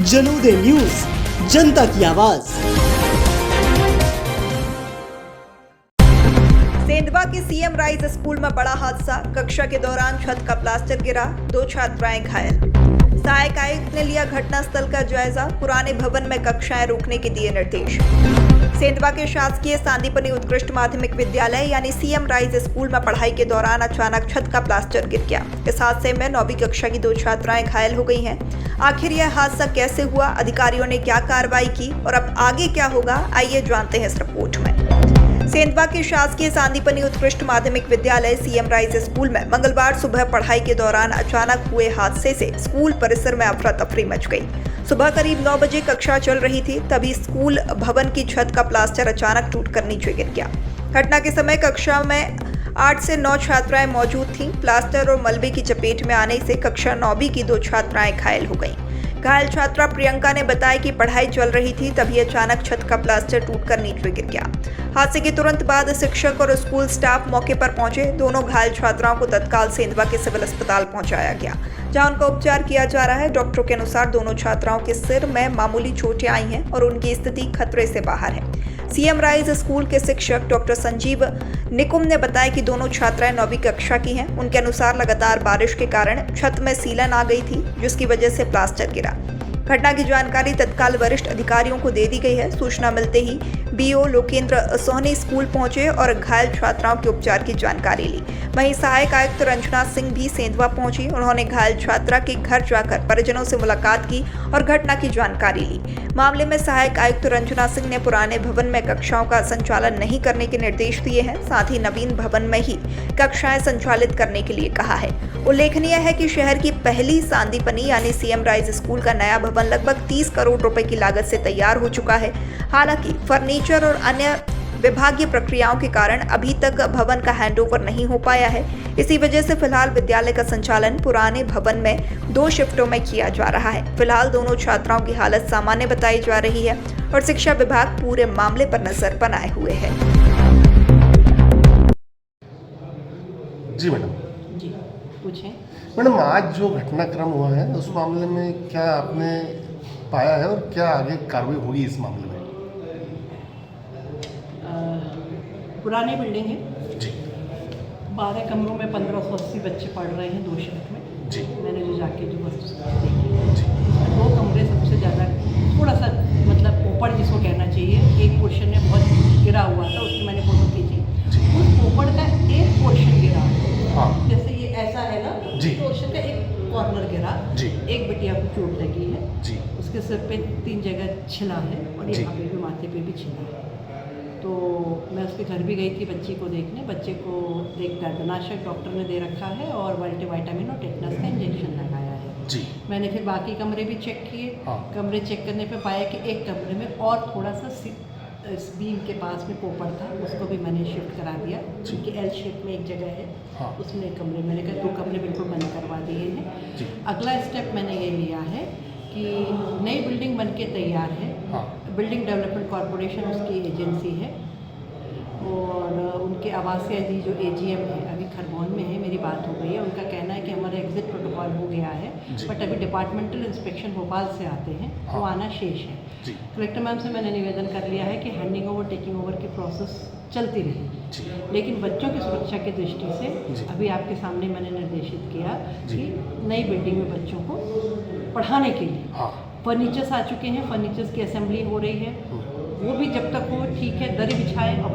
जनोदय news, जनता की आवाज। सेंधवा के सीएम राइज स्कूल में बड़ा हादसा। कक्षा के दौरान छत का प्लास्टर गिरा, 2 छात्राएं घायल। सहायक आयुक्त ने लिया घटनास्थल का जायजा, पुराने भवन में कक्षाएं रोकने के दिए निर्देश। सेंधवा के शासकीय सांदीपनी उत्कृष्ट माध्यमिक विद्यालय यानी सीएम राइज स्कूल में पढ़ाई के दौरान अचानक छत का प्लास्टर गिर गया। इस हादसे में 9वीं कक्षा की 2 छात्राएं घायल हो गई हैं। आखिर यह हादसा कैसे हुआ, अधिकारियों ने क्या कार्रवाई की और अब आगे क्या होगा, आइए जानते हैं इस रिपोर्ट में। सेंधवा के शासकीय सांदीपनी उत्कृष्ट माध्यमिक विद्यालय सीएम राइज स्कूल में मंगलवार सुबह पढ़ाई के दौरान अचानक हुए हादसे से स्कूल परिसर में अफरा तफरी मच गई। सुबह करीब 9 बजे कक्षा चल रही थी, तभी स्कूल भवन की छत का प्लास्टर अचानक टूटकर नीचे गिर गया। घटना के समय कक्षा में 8 से 9 छात्राएं मौजूद थीं। प्लास्टर और मलबे की चपेट में आने से कक्षा 9वीं की 2 छात्राएं घायल हो गईं। घायल छात्रा प्रियंका ने बताया कि पढ़ाई चल रही थी, तभी अचानक छत का प्लास्टर टूटकर नीचे गिर गया। हादसे के तुरंत बाद शिक्षक और स्कूल स्टाफ मौके पर पहुंचे। दोनों घायल छात्राओं को तत्काल सेंधवा के सिविल अस्पताल पहुंचाया गया, जहां उनका उपचार किया जा रहा है। डॉक्टरों के अनुसार दोनों छात्राओं के सिर में मामूली चोटें आई हैं और उनकी स्थिति खतरे से बाहर है। सीएम राइज स्कूल के शिक्षक डॉक्टर संजीव निकुम ने बताया कि दोनों छात्राएं 9वीं कक्षा की हैं। उनके अनुसार लगातार बारिश के कारण छत में सीलन आ गई थी, जिसकी वजह से प्लास्टर गिरा। घटना की जानकारी तत्काल वरिष्ठ अधिकारियों को दे दी गई है। सूचना मिलते ही बीओ लोकेंद्र सोहनी स्कूल पहुंचे और घायल छात्राओं के उपचार की जानकारी ली। वहीं सहायक आयुक्त रंजना सिंह भी सेंधवा पहुंची। उन्होंने घायल छात्रा के घर जाकर परिजनों से मुलाकात की और घटना की जानकारी ली। मामले में सहायक आयुक्त रंजना सिंह ने पुराने भवन में कक्षाओं का संचालन नहीं करने के निर्देश दिए हैं। साथ ही नवीन भवन में ही कक्षाएं संचालित करने के लिए कहा है। उल्लेखनीय है कि शहर की पहली सांदीपनी यानी सीएम राइज स्कूल का नया भवन लगभग 30 करोड़ रुपए की लागत से तैयार हो चुका है। हालांकि फर्नीचर और अन्य विभागीय प्रक्रियाओं के कारण अभी तक भवन का हैंडओवर नहीं हो पाया है। इसी वजह से फिलहाल विद्यालय का संचालन पुराने भवन में 2 शिफ्टों में किया जा रहा है। फिलहाल दोनों छात्राओं की हालत सामान्य बताई जा रही है और शिक्षा विभाग पूरे मामले पर नजर बनाए हुए है। जी मैडम। जी पूछें। मैडम, आज जो घटनाक्रम हुआ है उस मामले में क्या आपने पाया है और क्या आगे कार्रवाई होगी इस मामले में? पुरानी बिल्डिंग है जी 12 कमरों में 1580 बच्चे पढ़ रहे हैं 2 शिफ्ट में। जी मैंने जो जाके जो वस्तु देखी, 2 कमरे सबसे ज़्यादा थोड़ा सा मतलब ऊपर जिसको कहना चाहिए, एक पोर्शन में बहुत गिरा हुआ था, उसकी मैंने फोटो खींची। उस पोपड़ का एक पोर्शन गिरा। हाँ। जैसे ये ऐसा है ना, जी। पोर्शन का एक कॉर्नर गिरा। जी। एक बिटिया को चोट लगी है। जी। उसके सिर पे 3 जगह छिला है और जी। यहाँ पे भी माथे पे भी छिला है। तो मैं उसके घर भी गई थी बच्ची को देखने। बच्चे को एक दर्दनाशक डॉक्टर ने दे रखा है और मल्टीविटामिन और टेटनस का इंजेक्शन लगाया है। जी। मैंने फिर बाकी कमरे भी चेक किए। हाँ। कमरे चेक करने पे पाया कि एक कमरे में और थोड़ा सा इस बीम के पास में पोपड़ था, उसको भी मैंने शिफ्ट करा दिया, क्योंकि एल शेप में एक जगह है। हाँ। उसमें एक कमरे मैंने कहा 2 कमरे बिल्कुल बंद करवा दिए हैं। जी। अगला स्टेप मैंने ये लिया है कि नई बिल्डिंग बन के तैयार है। हाँ। बिल्डिंग डेवलपमेंट कॉरपोरेशन उसकी एजेंसी है और उनके आवासीय जो एजीएम है अभी खरगोन में है, मेरी बात हो गई है। उनका कहना है कि हमारा एग्जिट प्रोटोकॉल हो गया है, बट अभी डिपार्टमेंटल इंस्पेक्शन भोपाल से आते हैं। हाँ। वो आना शेष है। कलेक्टर मैम से मैंने निवेदन कर लिया है कि हैंडिंग ओवर टेकिंग ओवर की प्रोसेस चलती रहेगी, लेकिन बच्चों की सुरक्षा की दृष्टि से अभी आपके सामने मैंने निर्देशित किया कि नई बिल्डिंग में बच्चों को पढ़ाने के लिए फर्नीचर्स आ चुके हैं। फर्नीचर्स की असेंबली हो रही है, वो भी जब तक हो ठीक है, दरी बिछाएं और